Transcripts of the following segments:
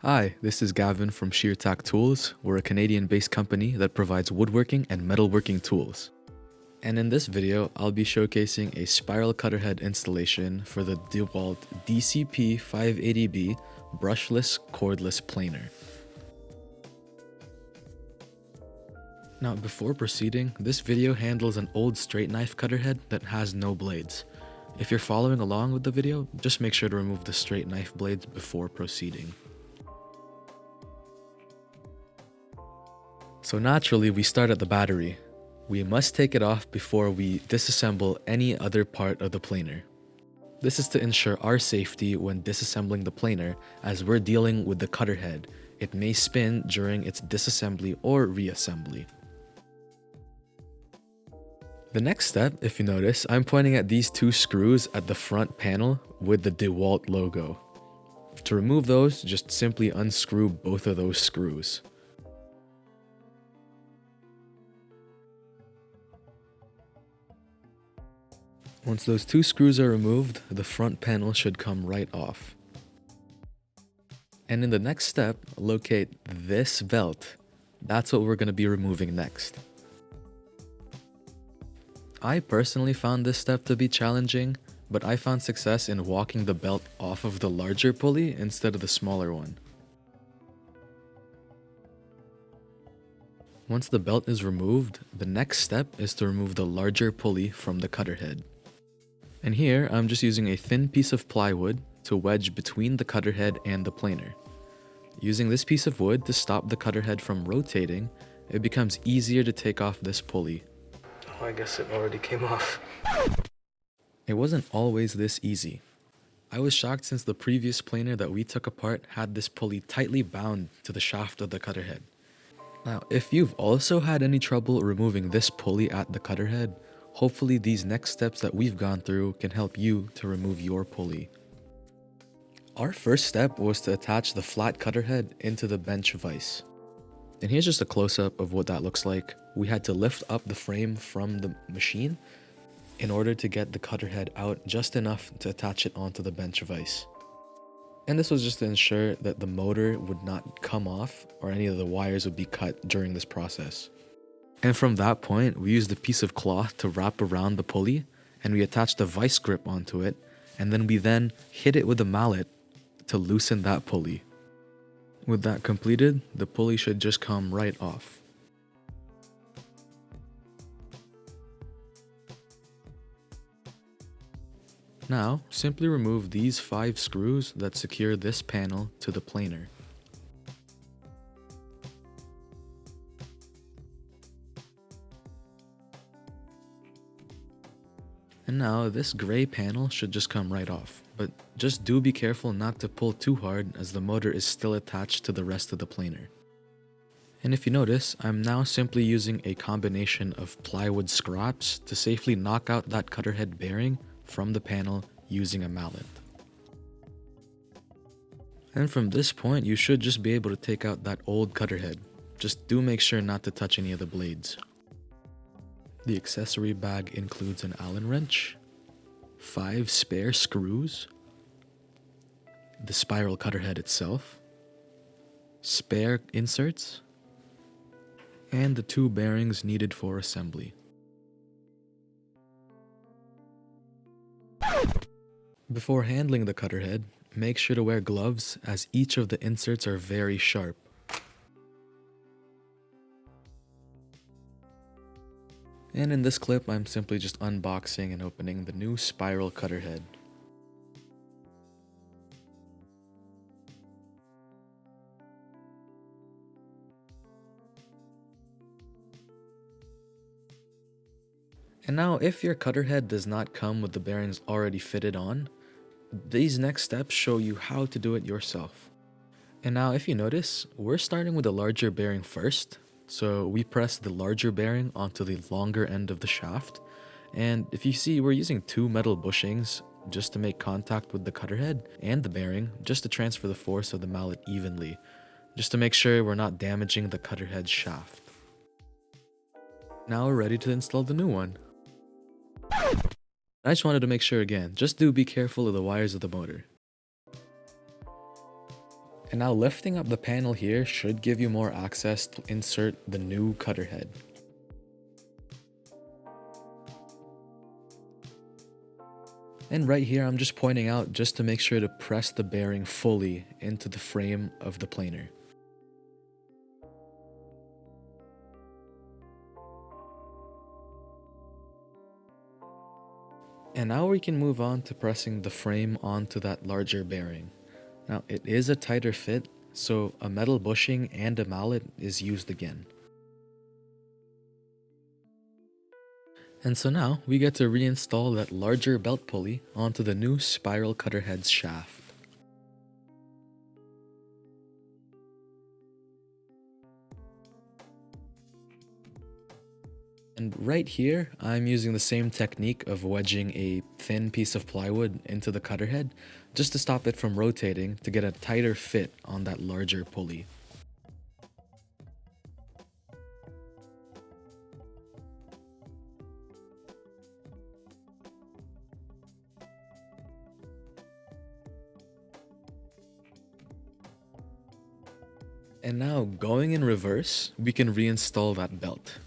Hi, this is Gavin from SheerTac Tools. We're a Canadian-based company that provides woodworking and metalworking tools. And in this video, I'll be showcasing a spiral cutter head installation for the DeWalt DCP580B brushless cordless planer. Now before proceeding, this video handles an old straight knife cutter head that has no blades. If you're following along with the video, just make sure to remove the straight knife blades before proceeding. So naturally, we start at the battery. We must take it off before we disassemble any other part of the planer. This is to ensure our safety when disassembling the planer, as we're dealing with the cutter head. It may spin during its disassembly or reassembly. The next step, if you notice, I'm pointing at these two screws at the front panel with the DeWalt logo. To remove those, just simply unscrew both of those screws. Once those two screws are removed, the front panel should come right off. And in the next step, locate this belt. That's what we're going to be removing next. I personally found this step to be challenging, but I found success in walking the belt off of the larger pulley instead of the smaller one. Once the belt is removed, the next step is to remove the larger pulley from the cutter head. And here, I'm just using a thin piece of plywood to wedge between the cutter head and the planer. Using this piece of wood to stop the cutter head from rotating, it becomes easier to take off this pulley. Oh, I guess it already came off. It wasn't always this easy. I was shocked since the previous planer that we took apart had this pulley tightly bound to the shaft of the cutter head. Now, if you've also had any trouble removing this pulley at the cutter head, hopefully these next steps that we've gone through can help you to remove your pulley. Our first step was to attach the flat cutter head into the bench vise. And here's just a close-up of what that looks like. We had to lift up the frame from the machine in order to get the cutter head out just enough to attach it onto the bench vise. And this was just to ensure that the motor would not come off or any of the wires would be cut during this process. And from that point, we used a piece of cloth to wrap around the pulley, and we attached a vice grip onto it, and then we hit it with a mallet to loosen that pulley. With that completed, the pulley should just come right off. Now, simply remove these 5 screws that secure this panel to the planer. And now this gray panel should just come right off, but just do be careful not to pull too hard as the motor is still attached to the rest of the planer. And if you notice, I'm now simply using a combination of plywood scraps to safely knock out that cutter head bearing from the panel using a mallet. And from this point, you should just be able to take out that old cutter head. Just do make sure not to touch any of the blades. The accessory bag includes an Allen wrench, 5 spare screws, the spiral cutter head itself, spare inserts, and the 2 bearings needed for assembly. Before handling the cutter head, make sure to wear gloves as each of the inserts are very sharp. And in this clip, I'm simply just unboxing and opening the new spiral cutter head. And now, if your cutter head does not come with the bearings already fitted on, these next steps show you how to do it yourself. And now, if you notice, we're starting with the larger bearing first. So we press the larger bearing onto the longer end of the shaft. And if you see, we're using 2 metal bushings just to make contact with the cutter head and the bearing, just to transfer the force of the mallet evenly, just to make sure we're not damaging the cutter head shaft. Now we're ready to install the new one. I just wanted to make sure again, just do be careful of the wires of the motor. And now lifting up the panel here should give you more access to insert the new cutter head. And right here, I'm just pointing out just to make sure to press the bearing fully into the frame of the planer. And now we can move on to pressing the frame onto that larger bearing. Now it is a tighter fit, so a metal bushing and a mallet is used again. And so now we get to reinstall that larger belt pulley onto the new spiral cutter head's shaft. And right here, I'm using the same technique of wedging a thin piece of plywood into the cutter head just to stop it from rotating to get a tighter fit on that larger pulley. And now, going in reverse, we can reinstall that belt.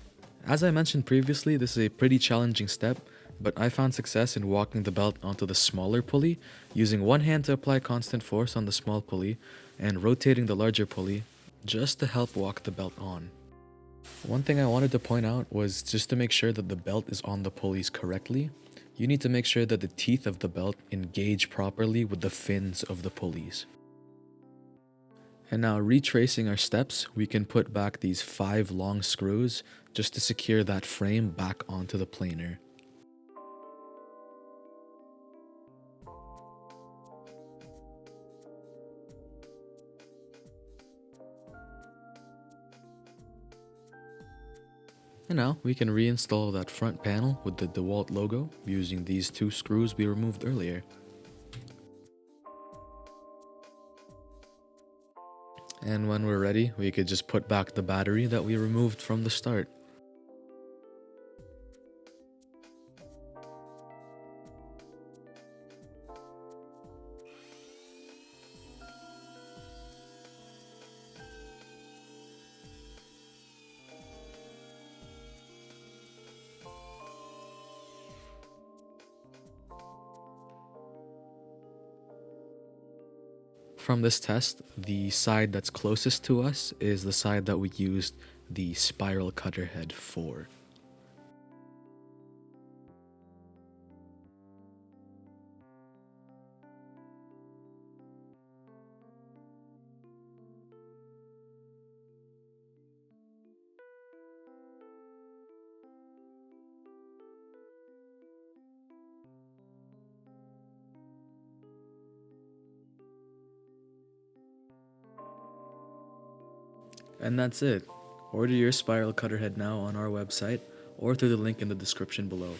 As I mentioned previously, this is a pretty challenging step, but I found success in walking the belt onto the smaller pulley, using one hand to apply constant force on the small pulley, and rotating the larger pulley just to help walk the belt on. One thing I wanted to point out was just to make sure that the belt is on the pulleys correctly, you need to make sure that the teeth of the belt engage properly with the fins of the pulleys. And now retracing our steps, we can put back these 5 long screws just to secure that frame back onto the planer. And now we can reinstall that front panel with the DeWalt logo using these 2 screws we removed earlier. And when we're ready, we could just put back the battery that we removed from the start. From this test, the side that's closest to us is the side that we used the spiral cutter head for. And that's it. Order your spiral cutter head now on our website or through the link in the description below.